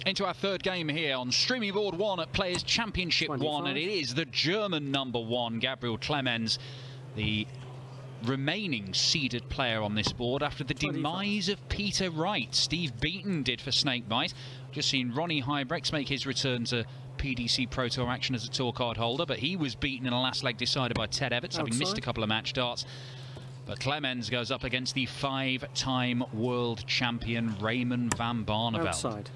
Into our third game here on Streaming Board 1 at Players Championship 1, and it is the German #1, Gabriel Clemens, the remaining seeded player on this board after the demise of Peter Wright. Steve Beaton did for Snakebite. Just seen Ronnie Hybrex make his return to PDC Pro Tour action as a tour card holder, but he was beaten in a last leg decided by Ted Everts, having missed a couple of match darts. But Clemens goes up against the 5-time world champion Raymond Van Barneveld. Outside.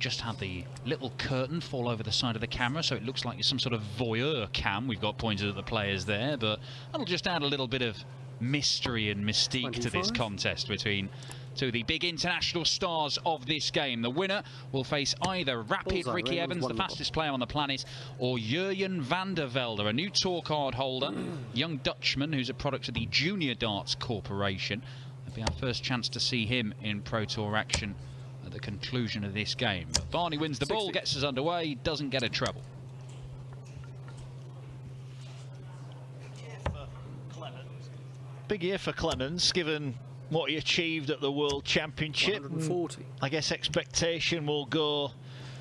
Just had the little curtain fall over the side of the camera, so it looks like it's some sort of voyeur cam we've got pointed at the players there, but that'll just add a little bit of mystery and mystique 25. to this contest between two of the big international stars of this game. The winner will face either Rapid Ricky Evans, the fastest player on the planet, or Jurjen van der Velde, a new tour card holder, young Dutchman who's a product of the Junior Darts Corporation. It'll be our first chance to see him in Pro Tour action at the conclusion of this game. But Barney wins the ball, gets us underway, doesn't get a treble. Big year for Clemens, given what he achieved at the World Championship. 140. I guess expectation will go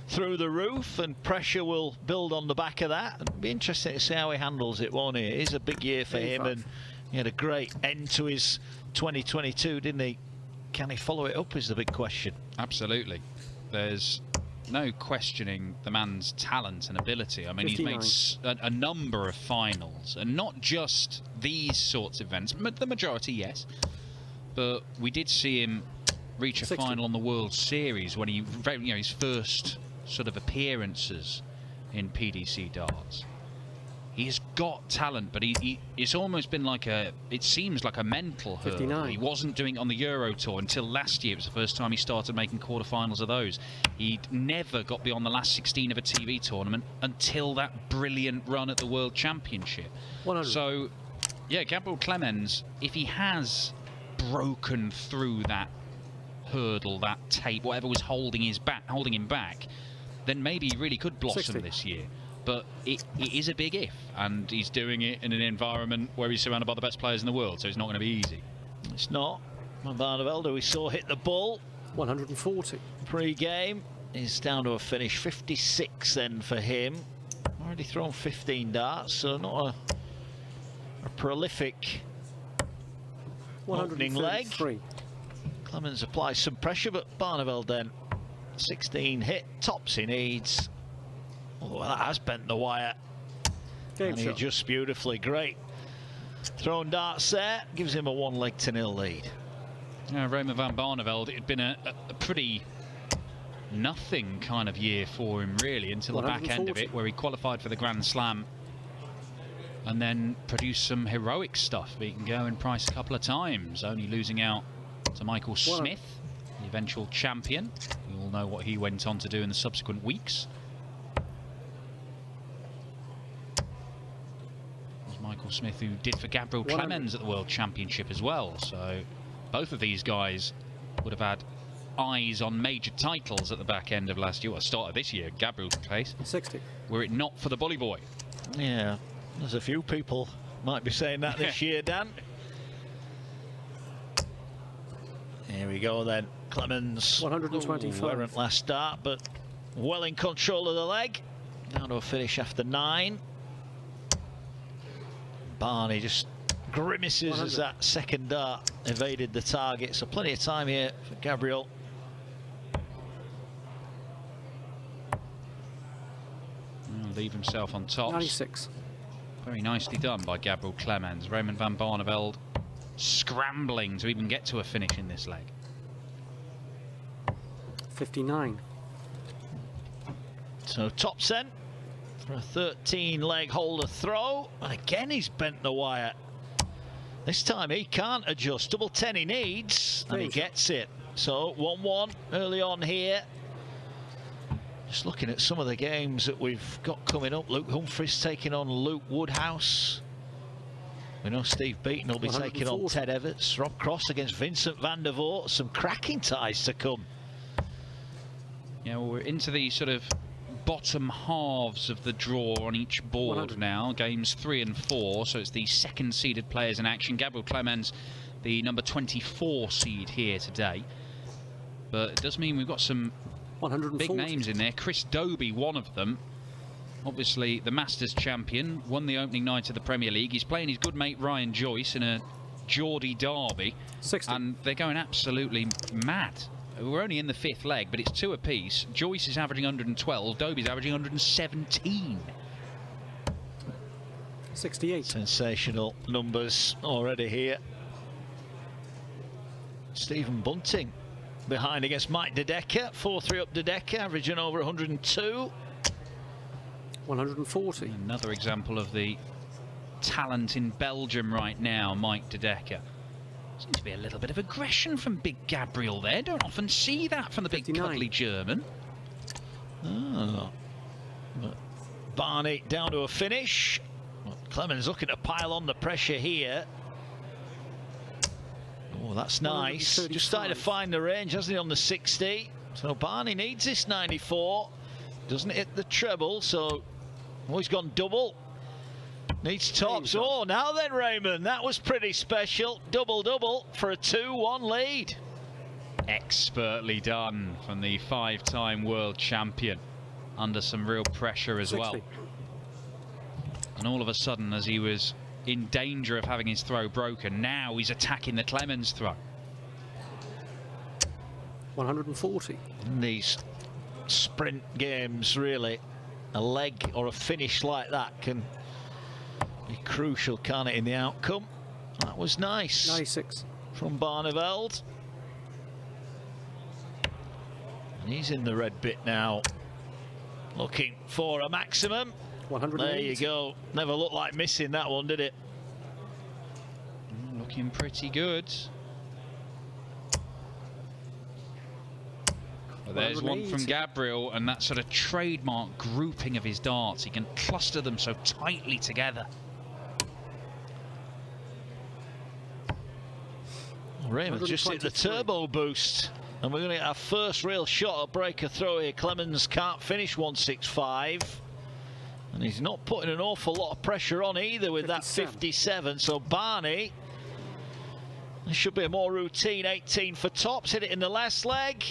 through the roof and pressure will build on the back of that. It'll be interesting to see how he handles it, won't it? It is a big year for him, and he had a great end to his 2022, didn't he? Can he follow it up is the big question. Absolutely. There's no questioning the man's talent and ability. I mean, 59. He's made a number of finals, and not just these sorts of events. The majority, yes. But we did see him reach a 60. final on the World Series when he, his first sort of appearances in PDC darts. He's got talent, but it's almost been like it seems like a mental hurdle. 59. He wasn't doing it on the Euro Tour until last year. It was the first time he started making quarterfinals of those. He'd never got beyond the last 16 of a TV tournament until that brilliant run at the World Championship. 100. So, yeah, Gabriel Clemens, if he has broken through that hurdle, that tape, whatever was holding him back, then maybe he really could blossom 60. this year. But it is a big if, and he's doing it in an environment where he's surrounded by the best players in the world, so it's not going to be easy. It's not. Van Barneveld, we saw hit the ball 140. pre-game, is down to a finish 56 then for him. Already thrown 15 darts, so not a prolific opening leg. Clemens applies some pressure, but Barneveld then 16 hit, tops he needs. Oh, that has bent the wire. And he adjusts beautifully. Great thrown darts there, gives him a 1-0 lead. Yeah, Raymond Van Barneveld, it had been a pretty nothing kind of year for him, really, until the back end of it, where he qualified for the Grand Slam and then produced some heroic stuff, beating Gerwyn Price a couple of times, only losing out to Michael Smith, the eventual champion. We all know what he went on to do in the subsequent weeks. Michael Smith, who did for Gabriel Clemens at the World Championship as well. So both of these guys would have had eyes on major titles at the back end of last year, or start of this year, Gabriel's case. 60. Were it not for the bully boy. Yeah, there's a few people might be saying that this year, Dan. Here we go then. Clemens, 125. Errant last start, but well in control of the leg. Down to a finish after 9. Barney just grimaces 100. As that second dart evaded the target, so plenty of time here for Gabriel. Leave himself on top. 96. Very nicely done by Gabriel Clemens. Raymond Van Barneveld scrambling to even get to a finish in this leg. 59. So tops then for a 13-leg holder throw, and again he's bent the wire. This time he can't adjust. Double 10 he needs, and he gets it. So 1-1 early on here. Just looking at some of the games that we've got coming up. Luke Humphries taking on Luke Woodhouse. We know Steve Beaton will be taking on Ted Everts. Rob Cross against Vincent van der Voort. Some cracking ties to come. Yeah, well, we're into the sort of bottom halves of the draw on each board 100. now. Games 3 and 4, so it's the second seeded players in action. Gabriel Clemens, the number 24 seed here today. But it does mean we've got some 140. Big names in there. Chris Dobie, one of them. Obviously, the Masters champion, won the opening night of the Premier League. He's playing his good mate Ryan Joyce in a Geordie derby. 60. And they're going absolutely mad. We're only in the 5th leg, but it's 2 apiece. Joyce is averaging 112. Dobie's averaging 117. 68. Sensational numbers already here. Stephen Bunting behind against Mike De Decker. 4-3 up De Decker, averaging over 102. 140. Another example of the talent in Belgium right now, Mike De Decker. Seems to be a little bit of aggression from big Gabriel there. Don't often see that from the big 59. cuddly German. Oh. But Barney down to a finish. Well, Clemens looking to pile on the pressure here. Oh, that's nice. Just starting to find the range, hasn't he, on the 60? So Barney needs this 94. Doesn't hit the treble, so he's gone double. Needs tops. Oh, now then, Raymond, that was pretty special. Double-double for a 2-1 lead. Expertly done from the 5-time world champion. Under some real pressure as 60. well. And all of a sudden, as he was in danger of having his throw broken, now he's attacking the Clemens throw. 140. In these sprint games, really, a leg or a finish like that can be crucial, can't it, in the outcome? That was nice. 96. From Barneveld. And he's in the red bit now, looking for a maximum. 180. There you go. Never looked like missing that one, did it? Looking pretty good. Well, there's one from Gabriel, and that sort of trademark grouping of his darts. He can cluster them so tightly together. Raymond just hit the turbo boost, and we're going to get our first real shot at breaker throw here. Clemens can't finish 165, and he's not putting an awful lot of pressure on either with 57. That 57. So Barney, this should be a more routine 18 for tops. Hit it in the last leg.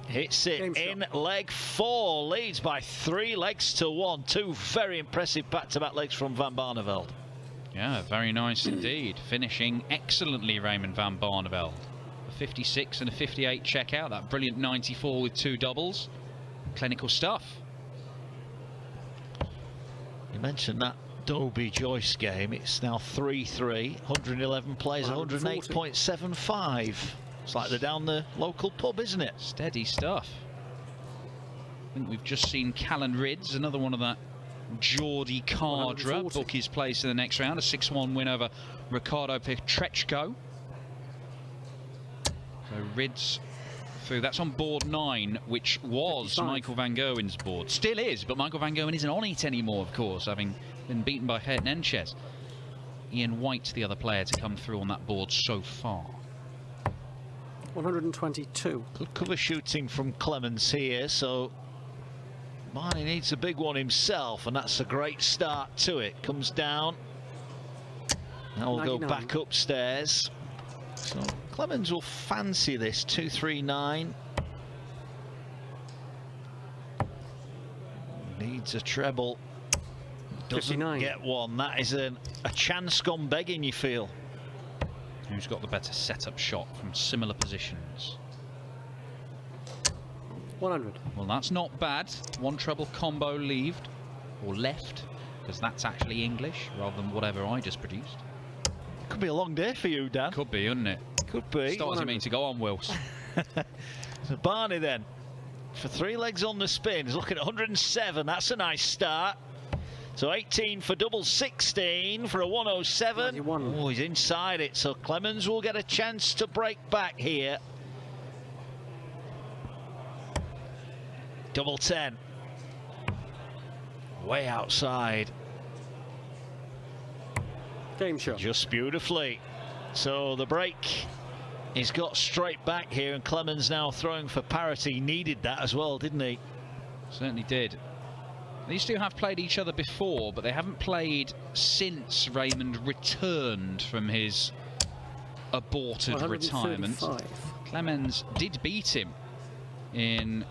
Hits it in leg 4, leads by 3 legs to 1. 2 very impressive back-to-back legs from Van Barneveld. Yeah, very nice indeed. Finishing excellently, Raymond Van Barneveld. A 56 and a 58 checkout. That brilliant 94 with 2 doubles. Clinical stuff. You mentioned that Dobie Joyce game. It's now 3-3. 111 plays 108.75. It's like they're down the local pub, isn't it? Steady stuff. I think we've just seen Callan Ridds, another one of that Geordie Cardra, book his place in the next round. A 6-1 win over Ricardo Pietreczko. So Ridds through. That's on board 9, which was 55. Michael Van Gerwen's board. Still is, but Michael Van Gerwen isn't on it anymore, of course, having been beaten by Hernandez. Ian White, the other player to come through on that board so far. 122. Good cover shooting from Clemens here, so Barney needs a big one himself, and that's a great start to it. Comes down. Now we'll 99. Go back upstairs. So Clemens will fancy this. 239. Needs a treble. Doesn't 59. Get one. That is a chance gone begging, you feel. Who's got the better setup shot from similar positions? 100. Well, that's not bad. 1 treble combo leaved, or left, because that's actually English rather than whatever I just produced. Could be a long day for you, Dan. Could be, couldn't it? Could be. Starting me to go on, Wills. So Barney then, for 3 legs on the spin, is looking at 107. That's a nice start. So 18 for double 16 for a 107. 91. Oh, he's inside it. So Clemens will get a chance to break back here. Double 10. Way outside. Game shot. Just beautifully. So the break, he's got straight back here, and Clemens now throwing for parity. He needed that as well, didn't he? Certainly did. These two have played each other before, but they haven't played since Raymond returned from his aborted retirement. Clemens did beat him in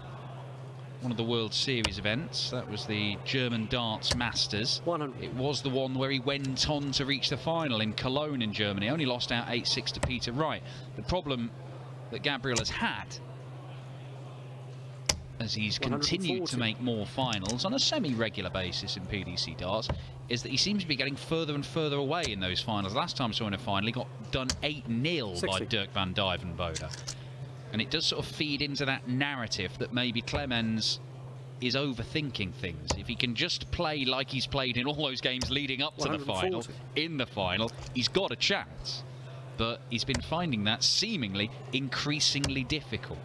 one of the World Series events. That was the German Darts Masters. 100. It was the one where he went on to reach the final in Cologne in Germany. Only lost out 8-6 to Peter Wright. The problem that Gabriel has had, as he's continued to make more finals on a semi-regular basis in PDC darts, is that he seems to be getting further and further away in those finals. Last time I saw him in a final, he got done 8-0 by Dirk van Dijvenbode. And it does sort of feed into that narrative that maybe Clemens is overthinking things. If he can just play like he's played in all those games leading up to the final, in the final, he's got a chance. But he's been finding that seemingly increasingly difficult.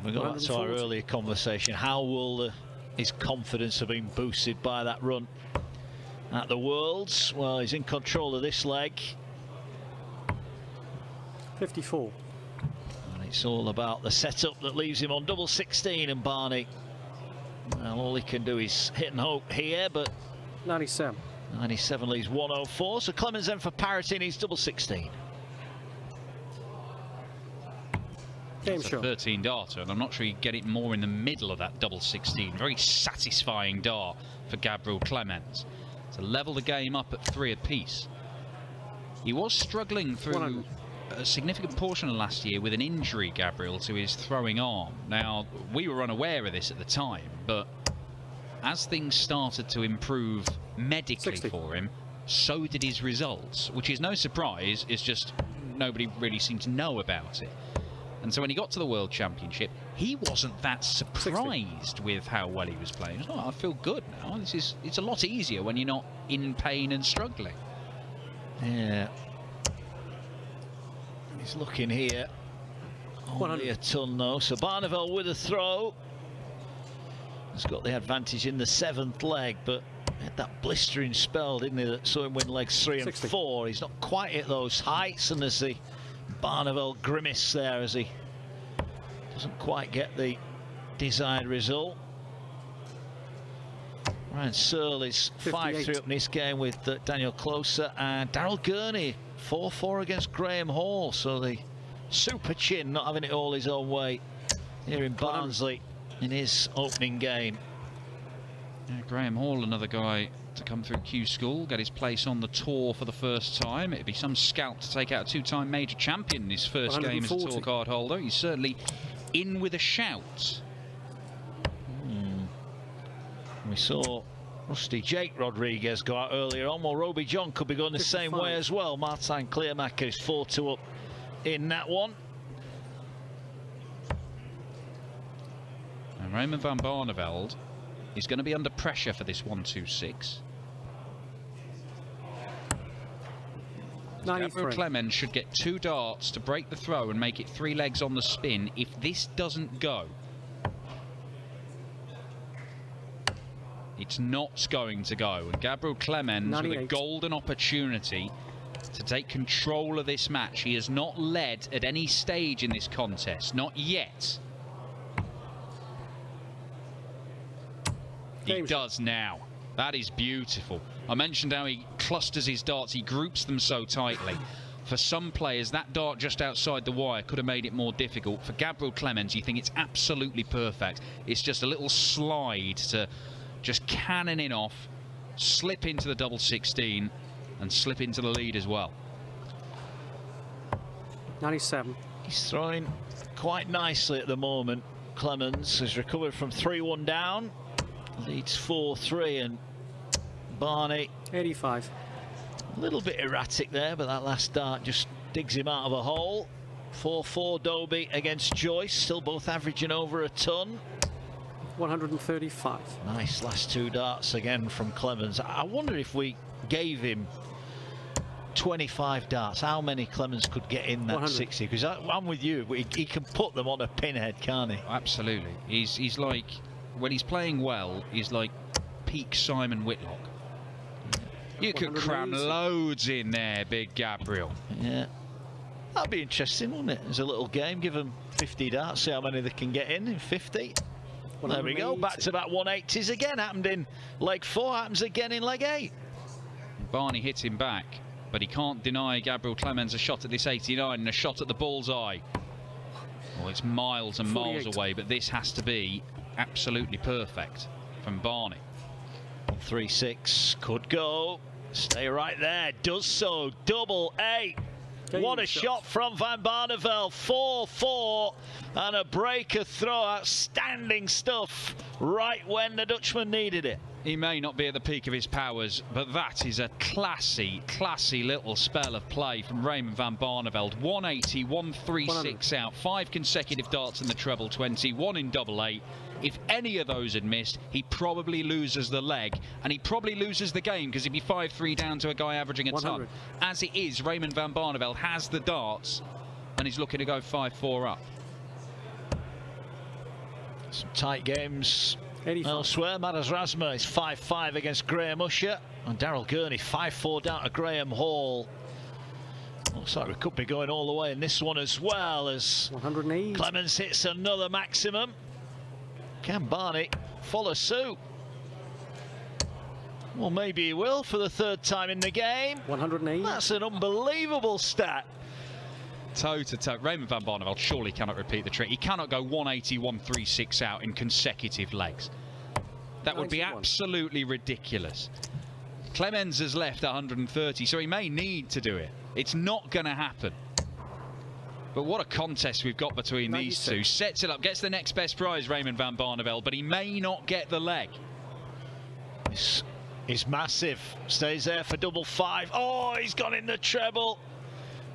We got back to our earlier conversation. How will his confidence have been boosted by that run at the Worlds? Well, he's in control of this leg. 54. And it's all about the setup that leaves him on double 16, and Barney, well, all he can do is hit and hope here, but 97. 97 leaves 104, so Clemens then for parity needs double 16. Game That's a 13 darter, and I'm not sure you get it more in the middle of that double 16. Very satisfying dart for Gabriel Clemens to level the game up at 3 apiece. He was struggling through a significant portion of last year with an injury, Gabriel, to his throwing arm. Now, we were unaware of this at the time, but as things started to improve medically 60. for him, so did his results, which is no surprise. It's just nobody really seemed to know about it. And so when he got to the World Championship, he wasn't that surprised 60. with how well he was playing. Oh, I feel good now. It's a lot easier when you're not in pain and struggling. Yeah. He's looking here. Only a ton though. So Barneveld with a throw. He's got the advantage in the 7th leg, but he had that blistering spell, didn't he, that saw him win legs 3 and 4. He's not quite at those heights, and there's the Barneveld grimace there as he doesn't quite get the desired result. Ryan Searle is 5-3 up in this game with Daniel Closer, and Daryl Gurney 4-4 against Graham Hall. So the super chin not having it all his own way here in Barnsley in his opening game. Yeah, Graham Hall, another guy to come through Q School, get his place on the tour for the first time. It'd be some scout to take out a 2-time major champion in his first game as a tour card holder. He's certainly in with a shout. We saw Rusty Jake Rodriguez go out earlier on. Well, Roby John could be going the same way as well. Martijn Kleermaker is 4-2 up in that one. And Raymond Van Barneveld is going to be under pressure for this 1-2-6. Gabriel Clemens should get 2 darts to break the throw and make it 3 legs on the spin. If this doesn't go, it's not going to go. And Gabriel Clemens 98. With a golden opportunity to take control of this match. He has not led at any stage in this contest, not yet. He does now. That is beautiful. I mentioned how he clusters his darts, he groups them so tightly. For some players, that dart just outside the wire could have made it more difficult. For Gabriel Clemens, you think it's absolutely perfect. It's just a little slide to just cannon it off, slip into the double 16, and slip into the lead as well. 97. He's throwing quite nicely at the moment. Clemens has recovered from 3-1 down. Leads 4-3, and Barney 85. A little bit erratic there, but that last dart just digs him out of a hole. 4-4 Dobie against Joyce, still both averaging over a ton. 135. Nice last 2 darts again from Clemens. I wonder if we gave him 25 darts, how many Clemens could get in that 100. 60? Because I'm with you, he can put them on a pinhead, can't he? Absolutely. He's like, when he's playing well, he's like peak Simon Whitlock. You could cram loads in there, big Gabriel. Yeah. That'd be interesting, wouldn't it? As a little game, give them 50 darts, see how many they can get in 50. There we go, back to back 180s again. Happened in leg 4, happens again in leg 8. Barney hits him back But he can't deny Gabriel Clemens a shot at this 89 and a shot at the bullseye. Well, it's miles and 48. miles away, but this has to be absolutely perfect from Barney. 3-6 could go. Stay right there. Does so. Double 8. What a shot from Van Barneveld. 4-4 and a breaker throw. Outstanding stuff right when the Dutchman needed it. He may not be at the peak of his powers, but that is a classy little spell of play from Raymond Van Barneveld. 180, 136 out, 5 consecutive darts in the treble 20, 1 in double 8. If any of those had missed, he probably loses the leg, and he probably loses the game, because he'd be 5-3 down to a guy averaging a 100. ton. As it is, Raymond Van Barneveld has the darts, and he's looking to go 5-4 up. Some tight games 85. elsewhere. Madas Razma is 5-5 against Graham Usher, and Daryl Gurney 5-4 down to Graham Hall. Looks like we could be going all the way in this one as well, as 108. Clemens hits another maximum. Can Barney follow suit? Well, maybe he will for the 3rd time in the game. 108. That's an unbelievable stat. Toe to toe. Raymond Van Barneveld surely cannot repeat the trick. He cannot go 180, 136 out in consecutive legs. That would be 91. absolutely ridiculous. Clemens has left 130, so he may need to do it. It's not going to happen. But what a contest we've got between 96. these two. Sets it up, gets the next best prize, Raymond Van Barneveld, but he may not get the leg. This is massive. Stays there for double 5. Oh, he's gone in the treble.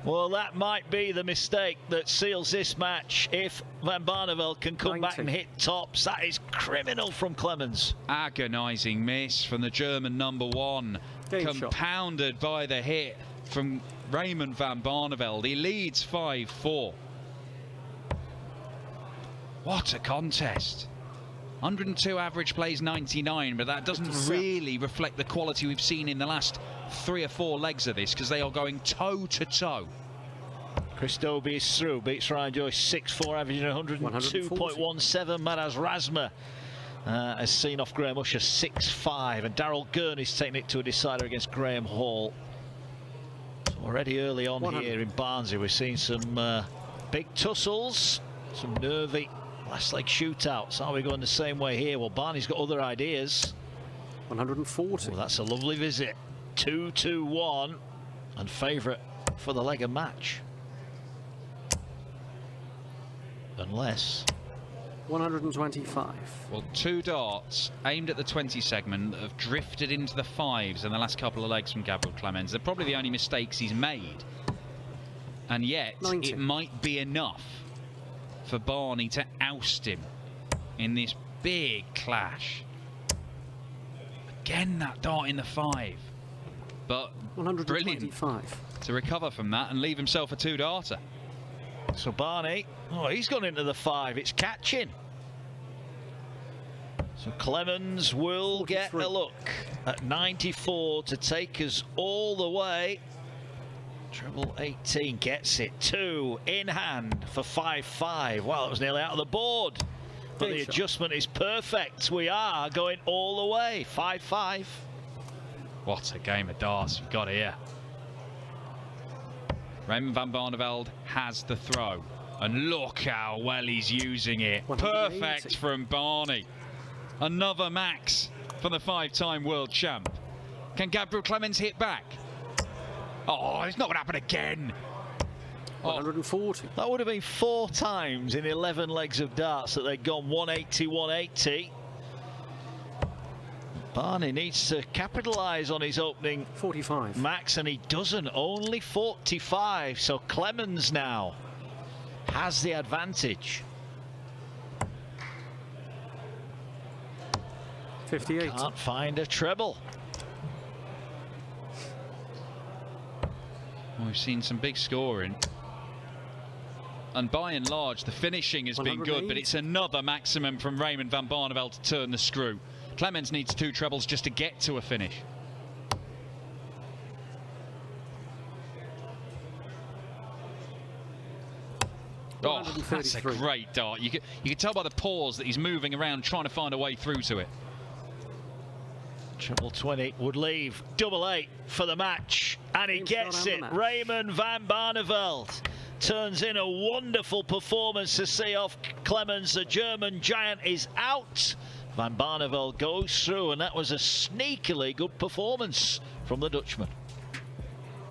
Well, that might be the mistake that seals this match. If Van Barneveld can come 90. back and hit tops, that is criminal from Clemens. Agonising miss from the German number 1, Game shot. compounded by the hit from Raymond Van Barneveld. He leads 5-4. What a contest. 102 average, plays 99, but that doesn't really reflect the quality we've seen in the last 3 or 4 legs of this, because they are going toe to toe. Chris Dobie is through, beats Ryan Joyce 6-4, averaging 102.17. Madas Razma has seen off Graham Usher 6-5, and Daryl Gurney's taking it to a decider against Graham Hall. So already early on 100. here in Barnsley, we're seeing some big tussles, some nervy last leg shootouts. Are we going the same way here? Well, Barney's got other ideas. 140. Well, that's a lovely visit. 2-2-1, and favourite for the leg of match. Unless 125. Well, 2 darts aimed at the 20 segment that have drifted into the 5s in the last couple of legs from Gabriel Clemens. They're probably the only mistakes he's made. And yet, 90. it might be enough for Barney to oust him in this big clash. Again, that dart in the 5. But brilliant 125. to recover from that and leave himself a 2-darter. so Barney, oh, he's gone into the 5. It's catching. So Clemens will 43. get a look at 94 to take us all the way. Treble 18 gets it. 2 in hand for 5-5. Wow, that was nearly out of the board. But the adjustment is perfect. We are going all the way. 5-5. What a game of darts we've got here. Raymond Van Barneveld has the throw. And look how well he's using it. 180. Perfect from Barney. Another max for the 5-time world champ. Can Gabriel Clemens hit back? Oh, it's not going to happen again. 140. That would have been 4 times in 11 legs of darts that they'd gone 180, 180. Barney needs to capitalise on his opening 45. max, and he doesn't. Only 45. So Clemens now has the advantage. 58. Can't find a treble. Well, we've seen some big scoring. And by and large, the finishing has been good, but it's another maximum from Raymond Van Barneveld to turn the screw. Clemens needs 2 trebles just to get to a finish. Oh, that's a great dart. You can tell by the pause that he's moving around trying to find a way through to it. Triple 20 would leave double 8 for the match, and he gets it. Raymond Van Barneveld turns in a wonderful performance to see off Clemens. The German giant is out. Van Barneveld goes through, and that was a sneakily good performance from the Dutchman.